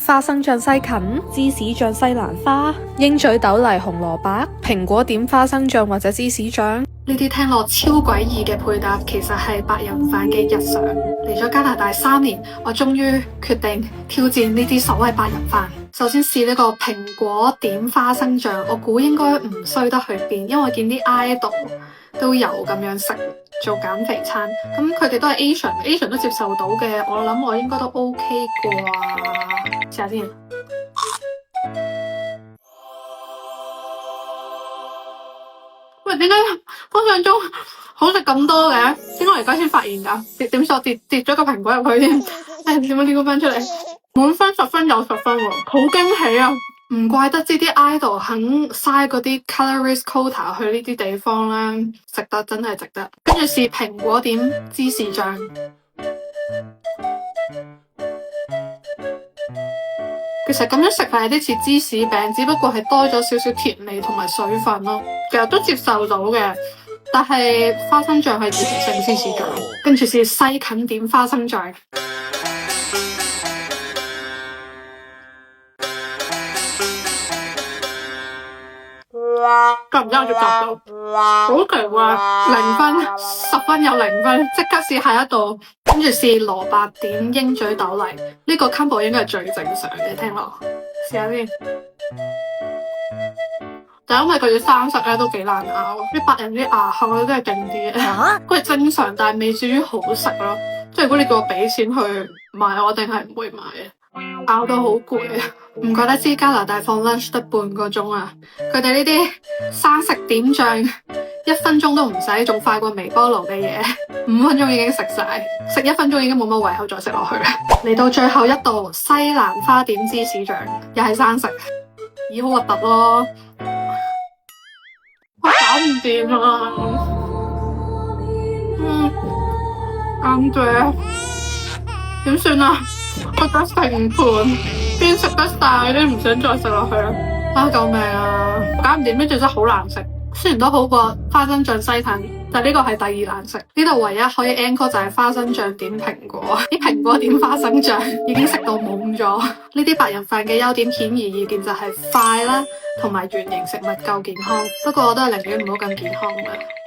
花生醬西芹、芝士醬西蘭花、鷹嘴豆泥紅蘿蔔、蘋果點花生醬或者芝士醬。呢啲聽落超詭異嘅配搭，其實係白人飯嘅日常。嚟咗加拿大3年，我終於決定挑戰呢啲所謂白人飯。首先試呢個蘋果點花生醬，我估應該唔衰得去邊，因為我見啲 idol 都有咁樣食做減肥餐。咁佢哋都係 Asian 都接受到嘅，我諗我應該都 OK 啩。試下先。喂，點解方向中好食咁多嘅？點解我而家先發現噶？點數跌咗個蘋果入去添？點解呢個翻出嚟？滿分10分有10分喎，好驚喜啊！唔怪得知啲 idol 肯嘥嗰啲 calories quota 去呢啲地方啦，食得真係值得。跟住試蘋果點芝士醬。其實咁樣食法有啲似芝士餅，只不過係多咗少少甜味同埋水分咯。其實都接受到嘅，但係花生醬係完成芝士醬。跟住是西芹點花生醬。夠唔夠我接答到？好奇怪，0分10分有0分，即刻試下一道。跟住試蘿蔔點鷹嘴豆泥，呢個 combo 應該係最正常嘅，聽落。試下先。但因為佢哋生食咧都幾難咬，啲白人啲牙口咧真係勁啲嘅。佢係正常，但係未至於好食咯。即係如果你叫我俾錢去買，我一定係唔會買嘅，咬到好攰啊！唔怪得知加拿大放 lunch 得半個鐘啊！佢哋呢啲生食點醬1分鐘都唔使，仲快過微波爐嘅嘢，5分鐘已經食晒，食1分鐘已經冇乜胃口再食落去啦。嚟到最後一道西蘭花點芝士醬，又係生食，咦好核突咯！我搞唔掂啊！啱嘅，點算啊？我得成盤，邊食得晒都唔想再食落去啦！啊救命啊！搞唔掂，呢隻真係好難食。雖然都好過花生醬西芹，但呢個係第2難食。呢度唯一可以 encore 就係花生醬點蘋果，啲蘋果點花生醬已經食到懵咗。呢啲白人飯嘅優點顯而易見就係快啦，同埋原型食物夠健康。不過我都係寧願唔好咁健康嘅。